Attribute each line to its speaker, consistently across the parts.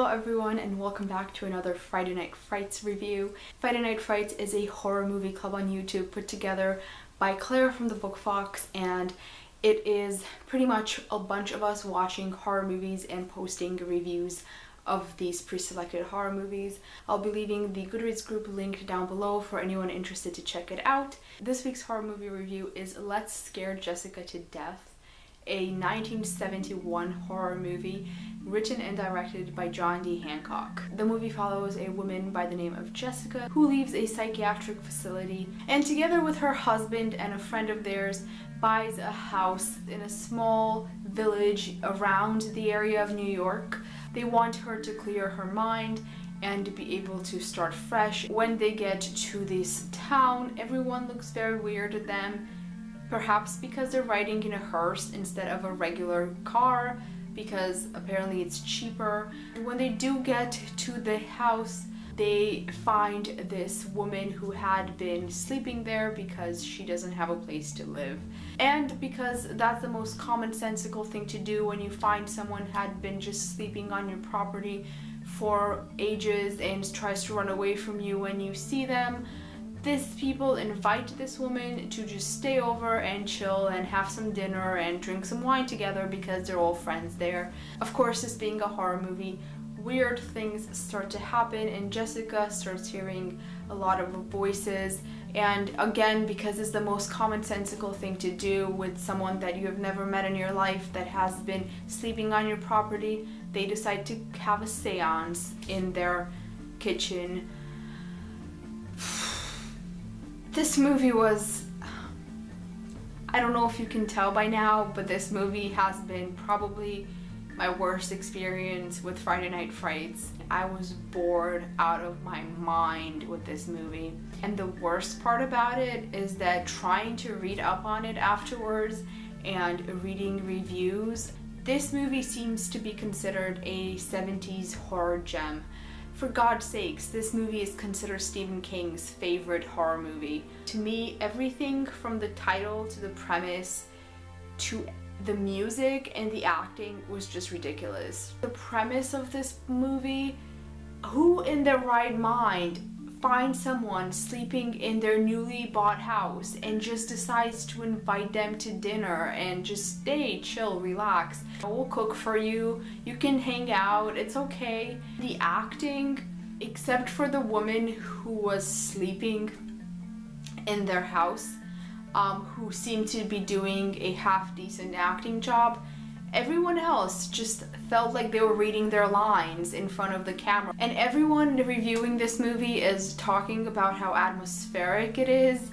Speaker 1: Hello everyone and welcome back to another Friday Night Frights review. Friday Night Frights is a horror movie club on YouTube put together by Claire from the Book Fox, and it is pretty much a bunch of us watching horror movies and posting reviews of these pre-selected horror movies. I'll be leaving the Goodreads group link down below for anyone interested to check it out. This week's horror movie review is Let's Scare Jessica to Death, a 1971 horror movie written and directed by John D. Hancock. The movie follows a woman by the name of Jessica who leaves a psychiatric facility and, together with her husband and a friend of theirs, buys a house in a small village around the area of New York. They want her to clear her mind and be able to start fresh. When they get to this town, everyone looks very weird to them. Perhaps because they're riding in a hearse instead of a regular car, because apparently it's cheaper. When they do get to the house, they find this woman who had been sleeping there because she doesn't have a place to live. And because that's the most commonsensical thing to do when you find someone had been just sleeping on your property for ages and tries to run away from you when you see them, these people invite this woman to just stay over and chill and have some dinner and drink some wine together because they're all friends there. Of course, this being a horror movie, weird things start to happen and Jessica starts hearing a lot of voices. And again, because it's the most commonsensical thing to do with someone that you have never met in your life that has been sleeping on your property, they decide to have a seance in their kitchen. This movie was, I don't know if you can tell by now, but this movie has been probably my worst experience with Friday Night Frights. I was bored out of my mind with this movie. And the worst part about it is that trying to read up on it afterwards and reading reviews, this movie seems to be considered a 70s horror gem. For God's sakes, this movie is considered Stephen King's favorite horror movie. To me, everything from the title to the premise to the music and the acting was just ridiculous. The premise of this movie, who in their right mind finds someone sleeping in their newly bought house and just decides to invite them to dinner and just stay, chill, relax? We'll cook for you, you can hang out, it's okay. The acting, except for the woman who was sleeping in their house, who seemed to be doing a half-decent acting job, everyone else just felt like they were reading their lines in front of the camera. And everyone reviewing this movie is talking about how atmospheric it is,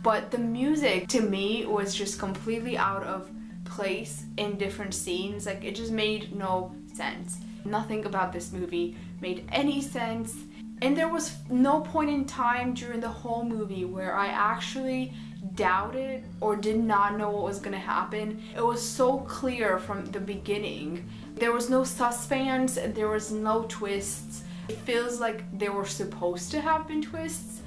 Speaker 1: but the music to me was just completely out of place in different scenes. Like, it just made no sense. Nothing about this movie made any sense. And there was no point in time during the whole movie where I actually doubted or did not know what was gonna happen. It was so clear from the beginning. There was no suspense, there was no twists. It feels like there were supposed to have been twists,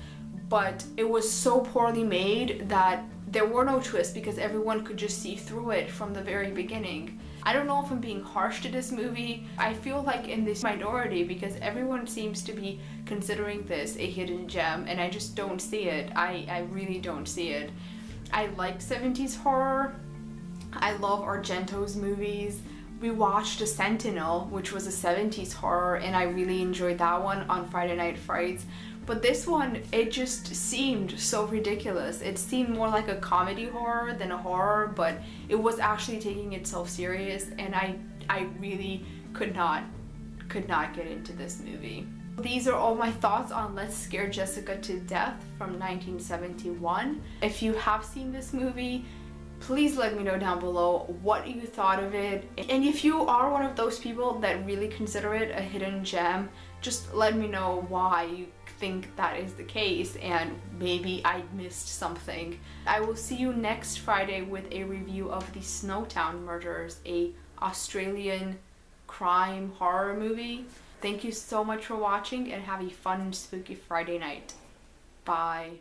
Speaker 1: but it was so poorly made that there were no twists because everyone could just see through it from the very beginning. I don't know if I'm being harsh to this movie. I feel like in this minority because everyone seems to be considering this a hidden gem and I just don't see it. I really don't see it. I like 70s horror. I love Argento's movies. We watched The Sentinel, which was a 70s horror, and I really enjoyed that one on Friday Night Frights. But this one, it just seemed so ridiculous. It seemed more like a comedy horror than a horror, but it was actually taking itself serious, and I really could not get into this movie. These are all my thoughts on Let's Scare Jessica to Death from 1971. If you have seen this movie, please let me know down below what you thought of it. And if you are one of those people that really consider it a hidden gem, just let me know why you think that is the case and maybe I missed something. I will see you next Friday with a review of The Snowtown Murders, a Australian crime horror movie. Thank you so much for watching and have a fun, spooky Friday night. Bye.